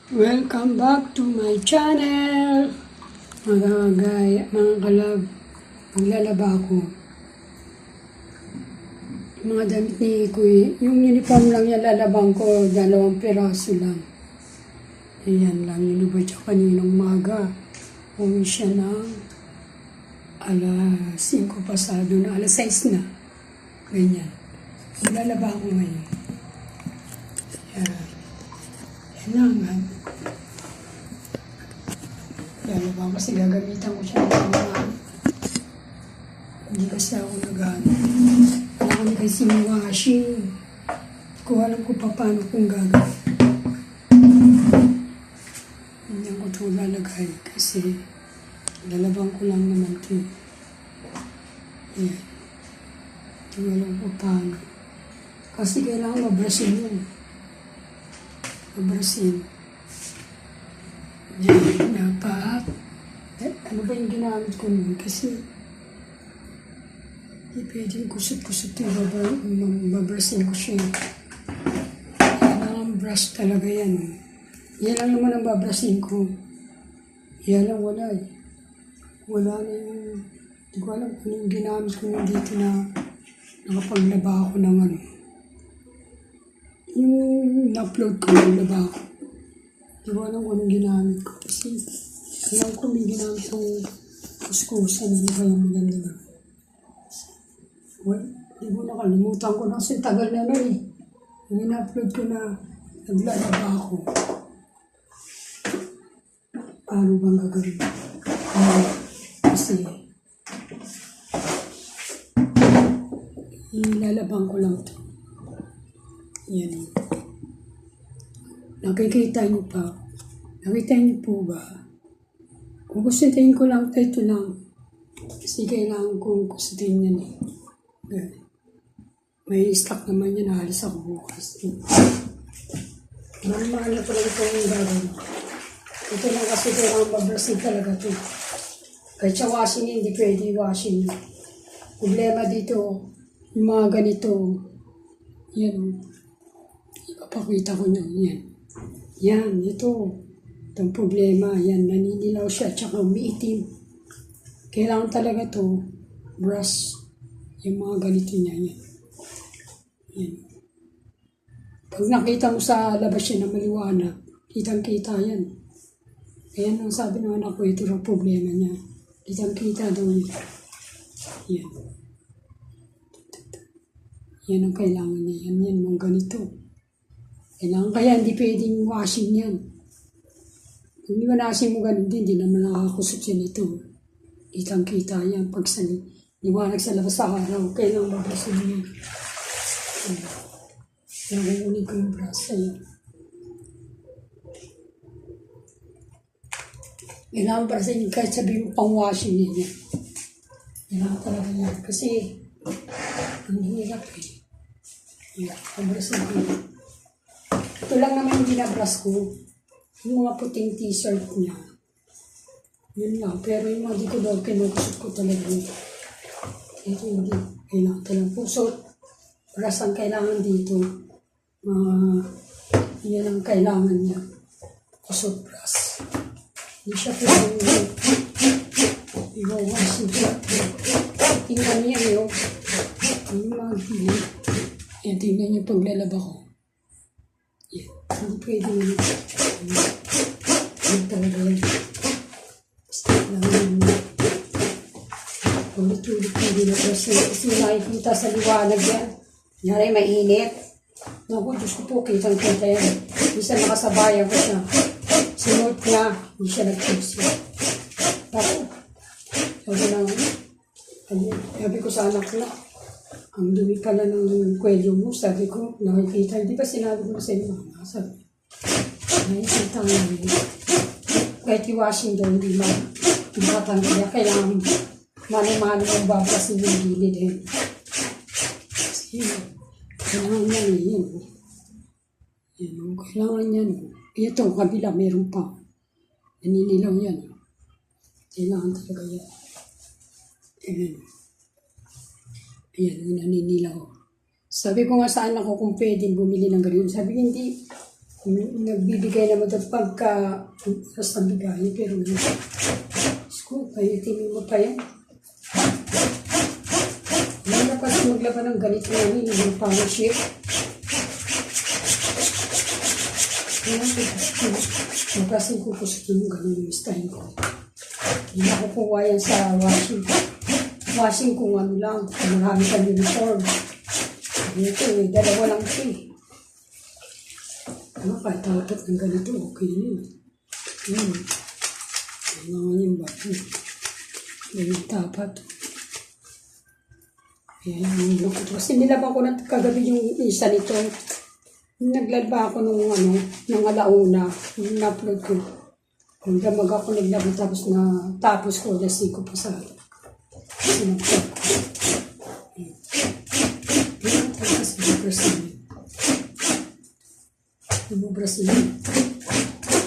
Welcome back to my channel. Mga kalab, maglalaba ako. Yung mga damit ni Kuya, yung uniform lang yan lalabang ko, 2 piraso lang. Ayan lang, inubad siya kaninang umaga. Uwi siya ng alas 5 pasado na, alas 6 na. Ganyan. Maglalaba ako ngayon. Ayan. Ayan lang nga. Lalaba kasi gagamitan ko siya ng mga hindi kasi ako nag-ano. Kailangan kasi washing. Kung alam ko pa paano kung gagawin. Hindi ko ito lalagay kasi lalabang ko lang naman ito. Yan. Hindi alam ko paano. Kasi kailangan mabrasin yun. Mabrasin. Yan, dapat. Ano ba yung ginamit ko nun? Kasi hindi pwedeng kusot-kusot yung babrasin ko siya. Kailangan brush talaga yan. Yan lang naman ang babrasin ko. Yan lang wala eh. Wala na yung, hindi ko alam kung yung ginamit ko nun dito na nakapaglaba ako ng ano. Yung na-upload ko, naglaba ako. Hindi ko alam kung anong ginamit ko. Kasi alam ko may ginamit kong kuskusan. Hindi kaya maganda lang. Well, hindi ko nakalimutan ko na kasi tagal na nun eh. Yung in-upload ko na naglalaba ako. Paano bang gagawin? Kasi ilalabang ko lang ito. Yan. Nakikita niyo pa. Nakita niyo po ba? Kung gustuin ko lang ito lang. Kasi kailangan kong gustuin yan eh. May stock naman yan. Naalis ako bukas. Mahal na talaga ito yung gagawin. Ito lang kasi kailangan babrasin talaga ito. Kahit sa washing hindi pwede washing. Problema dito, yung mga ganito. Yan. Ipapakita ko nyo. Yan. Yan, ito. Itong problema. Yan, naninilaw siya. Tsaka umiitim. Kailangan talaga ito. Brush. Yung mga ganito niya. Yan. Yan. Pag nakita mo sa labas siya na maliwanag, kitang-kita yan. Kaya nang sabi ng anak ko, ito ang problema niya. Kitang-kita daw yun. Yan. Yan ang kailangan niya. Yan, mga ganito. Kailangan kaya hindi pwedeng washing yan. Kung hindi washing mo ganun din, hindi naman nakakusot yan ito. Kitang-kita yan. Pag liwanag sa labas sa araw, kailangan mabrasin mo yan. Nakukunin ko yung brush. Ayan. Kailangan brasin yung kahit sabihin mo pang washing yan. Kailangan talaga yan. Kasi ang hirap eh. Yan, pabrasin ko yan. Ito lang naman yung binabras ko. Yung mga puting t-shirt niya. Yun nga. Pero yung mga di ko daw kinukusot ko talaga. Ito hindi. Kailangan talagang pusot. Bras ang kailangan dito. Yan ang kailangan niya. Kusot bras. Hindi siya pwedeng i-wash siya. Tingnan niya yun. Yung mga gini. Yan, tingnan niyo paglalaba ko. Yan. Hindi pwede yun. Yan talaga yan. Basta lang yun. Ulit-ulit na dinabras yan. Kasi nakikita sa liwanag yan. Nangyari, mainit. Naku, Diyos ko po, kitang-kita yan. Minsan nakasabayan ko siya. Sinuot niya, hindi siya nag-tipsy. Ako, sabi ko sa anak ko na, ang dumi pala ng kwelyo mo, sabi ko, nakikita. Hindi ba sinabi ko sa inyo? Sabi, nakikita nga rin. Kahit i-washing daw, hindi makatanggal niya. Kailangan mano-mano yung babasin yung gilid eh. Kasi, kailangan yan eh. Yan, kailangan yan. Ito, kabila, meron pa. Naninilaw yan. Kailangan talaga yan. Ayan. Ayan, naninilaw. Sabi ko nga sa anak ko kung pwedeng bumili ng ganyan. Sabi ko, hindi. Nagbibigay naman ito pagka basta bigay, pero hindi. Sko, payutinin mo pa yan. Hindi na kasi maglaban ng ganito na yun, yung pang shape. Magasin ko po sa yung ganun yung style ko. Hindi na ako kuha yan sa washing. Washing kung ano lang, marami kang uniform. Dito dalawa lang ito eh. Kahit dapat ng ganito, okay na yun. Yan. Yan naman yung bato. Yan yung tapat. Yan yung lukot. Kasi nilaban ko na kagabi yung isa nito. Naglalaba ako nung alauna. Yung na-upload ko. Kung damag ako naglaba tapos ko, lasing ko pa sa sinapot ko. Yan talaga sa Brazil. Yung Brazil.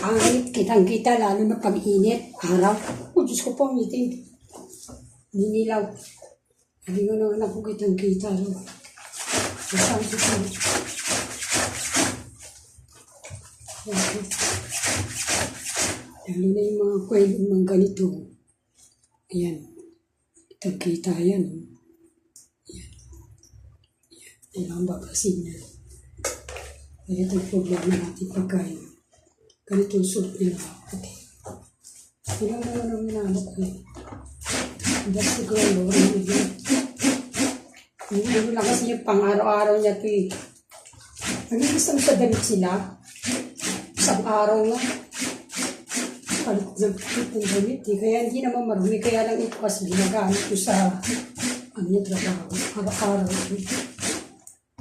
Angit, kitang-kita, lalo na pag-init, araw. Oh, Diyos ko po, ngitin. Ninilaw. Hindi ko naman ako kitang-kita. Saan siya. Lalo na yung mga kwelong mga ganito. Ayan. Kitang-kita yan. Ayan. Ayan ang babasin niya. Kaya ito yung problema natin pagkain. Ganito yung suot nila. Okay. Ilang naman ang minanok ko eh. That's the girl, Hindi lang kasi yung pang-araw-araw niya ito eh. Nag-iisang sa damit sila. Isang araw na. Palit ng damit eh. Kaya hindi naman marumi. Kaya lang ito kasi ginagamit ko sa trabaho. Araw-araw ito.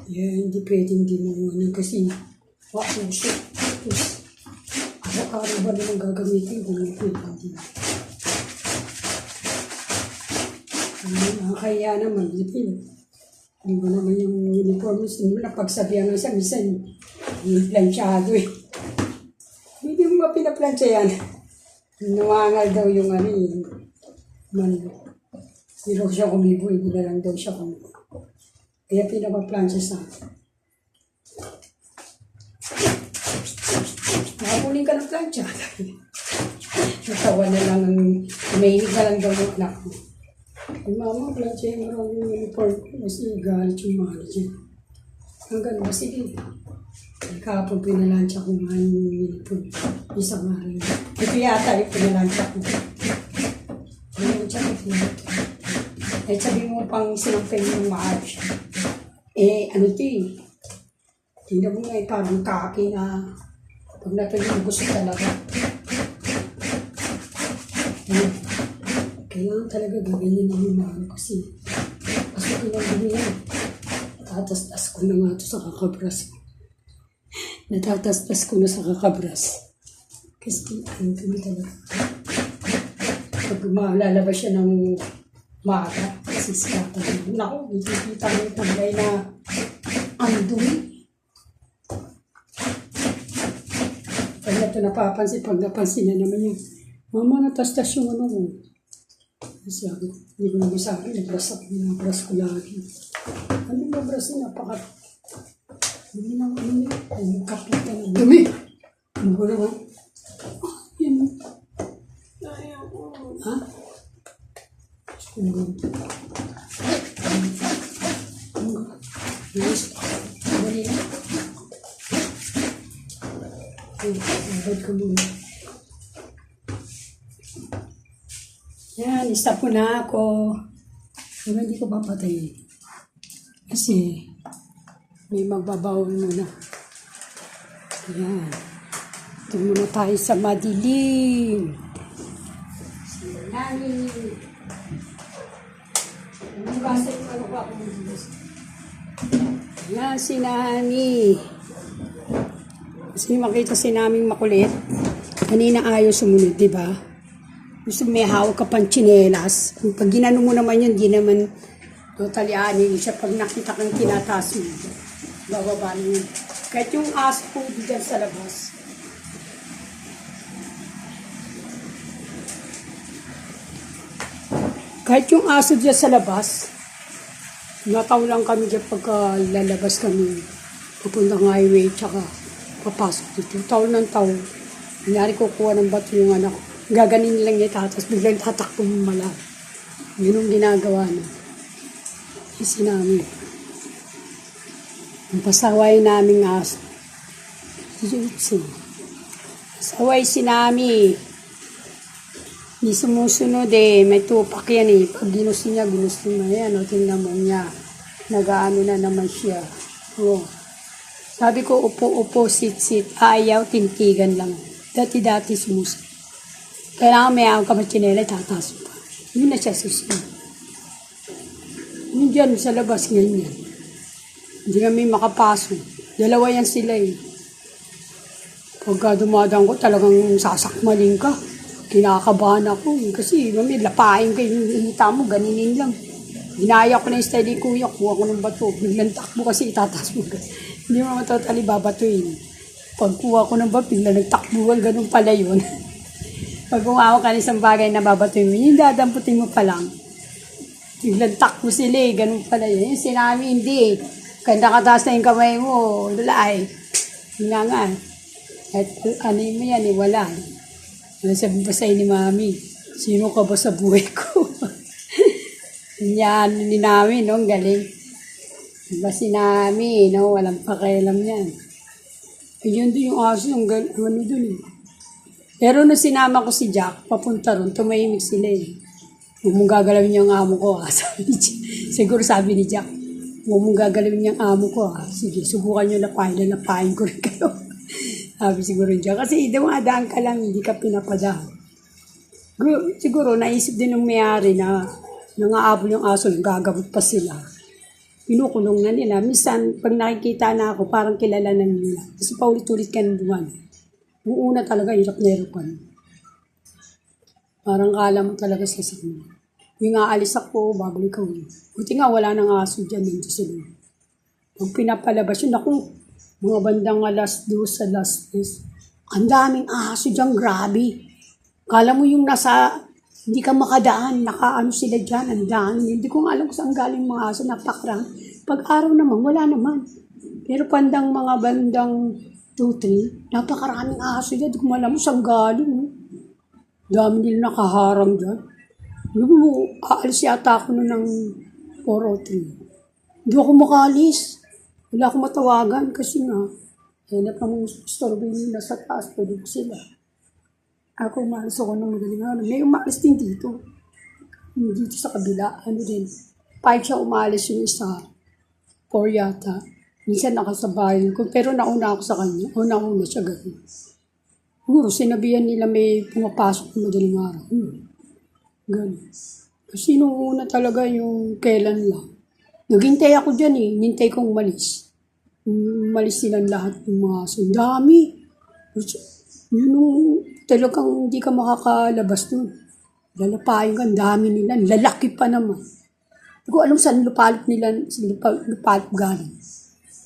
Hindi pwedeng din kasi wakusok. Tapos, araw-araw ba naman gagamitin kung may pwedeng din. Nakakaya naman, ipin. Hindi mo naman yung uniform. Napagsabihan nga siya, minsan, yung planchado eh. Hindi mo ba pinaplansya yan? Numangal daw yung hindi daw siya kumibo, hindi na lang daw siya kumibo. Kaya pinapaplansya sa akin. Nakakuling ka ng plansya. Natawa na lang, umahinig na lang daw yung anak ko. Ay, mama, plansya yung maraming uniform. Kasi galit yung mahal siya. Hanggang ba, sige. Kahapon pinalansya ko nga yung uniform. Isang araw yun. Ito yata yung pinalansya ko. Pinalansya ko pinalansya. Eh, sabi mo pang sinampay yung maayos. Ano ito eh. Tingnan mo nga parang kaki na pag natuloy gusto talaga. Kailangan talaga gawin na yung mga kasi pinagdumi yan. Natatastas ko na nga ito sa kakabras ko. Natatastas ko na sa kakabras. Kasi ang dumi talaga. Pag malalabas siya ng maaga, kasi sikata naman. Naku, kita mo yung tagay na ang dumi. Pag ito napapansin, pag napansin na naman yung mama, natastas yung ano mo. Kasi ako, hindi ko naman sa akin, nabras ko lagi. Ano yung nabras na napakat? Hindi na ang kapitan ng dumi. Ano ko naman? Yan. Ha? Yes. Dali na. Abad ko muna. Yan, stop ko na ako. Pero hindi ko papatayin. Kasi may magbabawal muna. Yan. Ito muna tayo sa madilim. Nani. Yan si Nani. Kasi makita si naming makulit. Kanina ayaw sumunod, di ba? Gusto may hawak ka pang tsinelas. Pag ginano mo naman yun, di naman totally anin siya. Pag nakita kang tinataas mo, bababa niyo. Kahit yung aso po dyan sa labas. Kahit yung aso dyan sa labas, nataw lang kami dyan pagka lalabas kami. Papuntang highway, tsaka papasok dito. Taon ng taon. Kunyari kukuha ng bato yung anak ko. Gaganin lang niya tapos biglang tatakbo mo mala. Yun ang ginagawa na. Kasi namin. Ang pasaway naming aso. Jutsu. Pasaway si Nami. Hindi sumusunod eh. May tupak yan eh. Pag ginusto niya. Yan o. Tingnan mo niya. Nagaano na naman siya. O. Sabi ko, upo, sit. Ayaw, tintigan lang. Dati sumusunod. Kailangan may ako kamatsinela, tataas pa. Yun na siya susunod. Yun dyan sa labas ganyan. Hindi kami makapasok. Dalawa yan sila eh. Pagka dumadaan ko, talagang sasakmalin ka. Kinakabahan ako. Kasi mami, lapain ka yung hita mo, ganinin lang. Ginaya ko na yung steady kuya, kuha ko ng bato. Biglang takbo kasi itataas mo. Hindi mo totally babatuin. Pagkuha ko ng bato, biglang nagtakbuhan, ganun pala yun. Pag kumawa ka ng isang bagay na babatuin mo, yung dadamputin mo pa lang. Biglang takbo sila eh, ganun pala yun. Yung sinami, hindi eh. Kaya nakataas na yung kamay mo, lalay. Yun nga. At ano mo yan eh, wala. Sabi pa sa'yo ni Mami, sino ka ba sa buhay ko? Yan, ni Nami, no? Ang galing. Diba si Nami, no? Walang pakialam yan. Ayun din yung aso, yung ano dun eh. Pero nung sinama ko si Jack, papunta ron, tumahimik sila eh. Huwag mong gagalawin yung amo ko Siguro sabi ni Jack, huwag mong gagalawin yung amo ko Sige, subukan nyo lapain ko rin kayo. Sabi siguro Jack, kasi dumadaan ka lang, hindi ka pinapadaan. Siguro naisip din ng may-ari na nangaabol yung aso, gagabot pa sila. Pinukulong na nila. Minsan, pag nakikita na ako, parang kilala na nila. Kasi paulit-ulit ka ng buwan. Yung una talaga, hirap na hirapan. Parang kala mo talaga sa sakmo. Yung aalis ako, babalik ako. Buti nga, wala nang aso dyan dito sila. Pag pinapalabas yun, ako, mga bandang alas 2, alas 3. Ang daming aso dyan, grabe. Kala mo yung hindi ka makadaan, nakaano sila dyan, ang dami. Hindi ko nga alam kung saan galing mga aso, napakrang. Pag araw naman, wala naman. Pero mga bandang 2, 3, napakaraming aso dyan. Hindi ko alam mo saan galing. Dami nila nakaharang dyan. Aalis yata ako ng 4:03. Hindi ako makalis. Wala akong matawagan kasi nga, hanap ang storbo nila sa taas, pwede ko sila. Ako umalis ako ng madaling araw. May umalis din dito. Dito sa kabila, din. 5 siya umalis yung isa. 4 yata. Minsan nakasabayan ko, pero nauna ako sa kanya. Nauna siya ganun. Siguro, sinabihan nila may pumapasok ng madaling araw. Ganun. Kasi nung una talaga yung kailan lang. Naghintay ako dyan eh. Nintay kong umalis. Umalis silang lahat ng mga aso. Dami. Yun talagang hindi ka makakalabas dun. Lalapain ka, dami nila. Lalaki pa naman. Hindi ko alam saan lupalop nila, lupalop galing.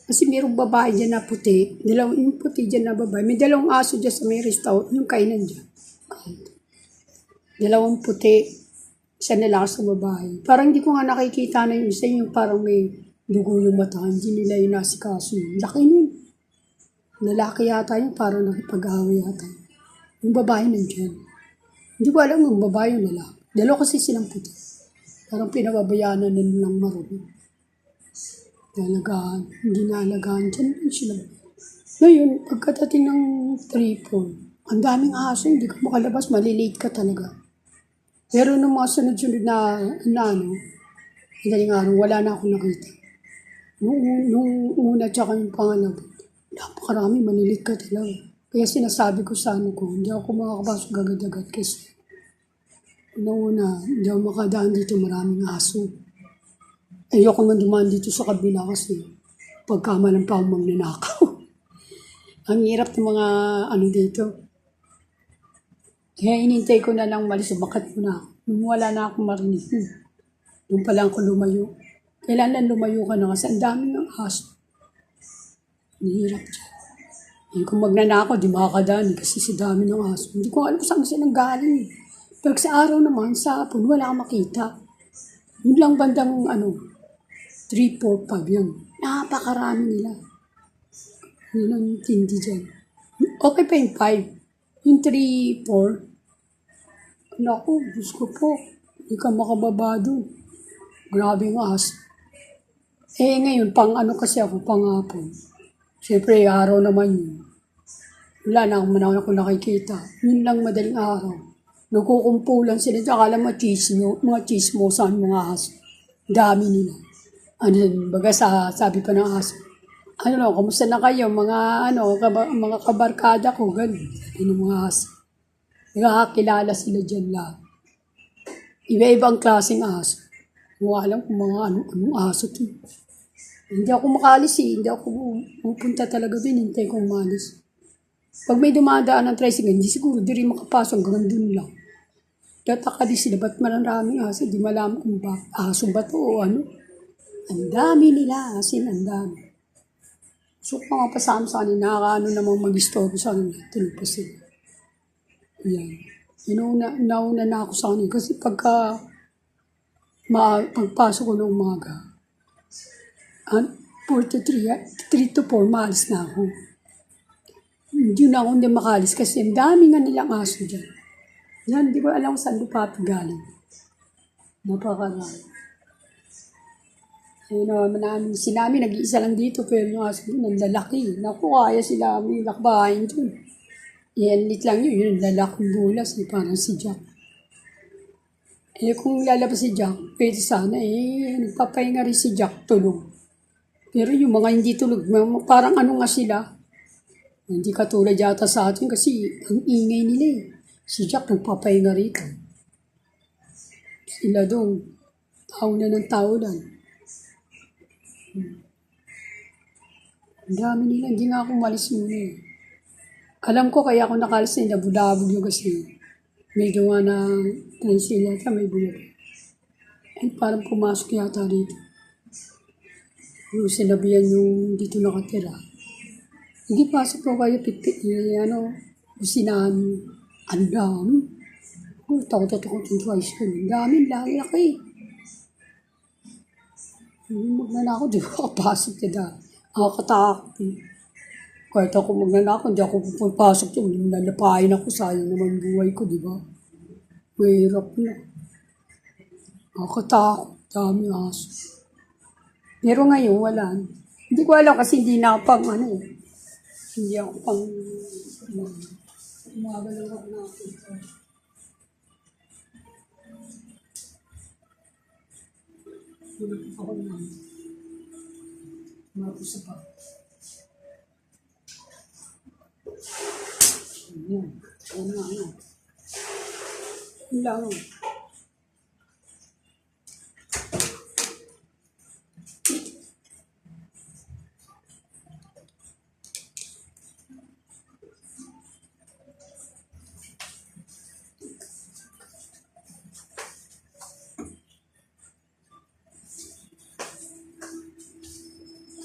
Kasi mayroong babae dyan na puti. Yung puti dyan na babae. May dalawang aso dyan sa may restaurant. Yung kainan dyan. Dalawang puti. Isa nila sa babae. Parang hindi ko nga nakikita na yung isa. Yung parang may dugo yung mata. Hindi nila yung nasikaso. Laki nun. Lalaki yata yun. Parang nakipag-away yata. Yung babae nandiyan. Hindi ko alam yung babae yung lalaki. Dalawa kasi silang puti. Parang pinababayaan na nilang marunong. Hindi naalagaan. Diyan din sila. Ngayon, pagkatating ng 3-4, ang daming aso, hindi ka makalabas, malilate ka talaga. Pero nung mga sunod-sunod na madaling araw, wala na akong nakita. Nung una tsaka yung pangalawa, napakarami, malilate ka talaga. Kaya sinasabi ko sa hindi ako makakapasok agad-agad kasi una, hindi ako makadaan dito, maraming aso. Ayoko man dumaan dito sa kabila kasi pagkamalang pa akong magnanakaw. Ang hirap ng mga dito. Kaya inintay ko na lang malis, bakat ko na. Nung wala na akong marinig. Doon pa lang ako lumayo. Kailangan lumayo ka na kasi ang dami ng aso. Ang hirap dyan. Kung magnanakaw, di makakadaan kasi sa dami ng aso. Hindi ko alam kung saan silang galing. Pag sa araw naman, sa hapon, wala akong makita. Yun lang bandang 3, 4, 5 yan. Napakarami nila. Yun ang tindi dyan. Okay pa yung 5. Yung 3, 4. Naku, Diyos ko po. Hindi ka makababa doon. Grabe yung ahas. Ngayon, pang ano kasi ako, pang hapon. Siyempre, araw naman yun. Wala na akong nakikita. Yun lang madaling araw. Nagkukumpulan sila. Akala mo, mga chismosan, mga ahas. Dami nila. Baga sabi pa ng ahas, kamusta na kayo, mga kabarkada ko, ganun. Sabi ng mga ahas. Nakakilala sila dyan lahat. Iba-ibang klaseng ahas. Hindi ko alam kung mga anong aso ito. Hindi ako makalis Hindi ako pupunta talaga din. Hintay kong umalis. Pag may dumadaan ng tricycle, hindi siguro di rin makapasok hanggang dun lang. Tataka din sila, ba't maraming aso? Di malaman kung ba aso ba ito o ano. Ang dami nila, asin, ang dami. So kung mga pasama sa kanila, nakakaano namang mag-istorbo sa kanila. Tulog pa sila. Yan. Nauna na ako sa kanila. Kasi pagpasok ko ng umaga, 4 to 3, 3 to 4, maalis na ako. Hindi na ako hindi makalis kasi ang dami nga nilang aso dyan. Yan, hindi ko alam kung saan lupapi galing. Napakarami. Sila namin, nag-iisa lang dito, pero yung aso doon, ang lalaki. Naku, kaya sila may lakbahin dun. Lit lang yun, yung lalaking bulas, parang si Jack. Kung lalabas si Jack, pwede sana, nagpapahinga rin si Jack, tulog. Pero yung mga hindi tulog, parang ano nga sila, hindi katulad yata sa atin kasi ang ingay nila Si Jack nagpapahinga rito. Sila doon, tao na ng tao lang. Ang dami nila, hindi nga ako malis muna Alam ko kaya ako nakalis na nabudabog yung kasi may gawa na transil yata, may bulag. Parang pumasok yata dito. Yung sinabihan yung dito nakatira. Hindi pasok po kayo, usinahan, ang dami. Takot yung tricycle. Ang dami, laki. Magnanakaw, di ba kapasok ka dahil. Nakakatakot Kahit ako magnanakaw, di ako pupasok doon. Lalapain ako, sayang naman buhay ko, di ba? Mahirap na. Nakakatakot, dami aso. Pero ngayon, wala. Hindi ko alam kasi hindi na pang Hindi ako pang umagalang ako nakakita. Hindi ako na. Mapusa pa. Ayan. Ayan. Wala.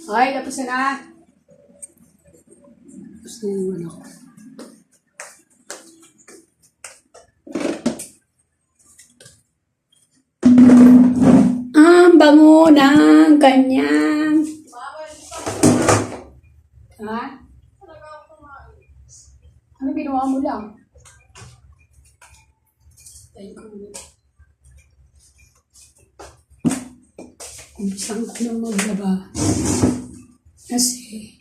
Ay, tapos na. Tapos na naman ako. Ang bango ng kanyang. Ha? Ano ginawa mo lang? Kung saan ko na maglaba. Kasi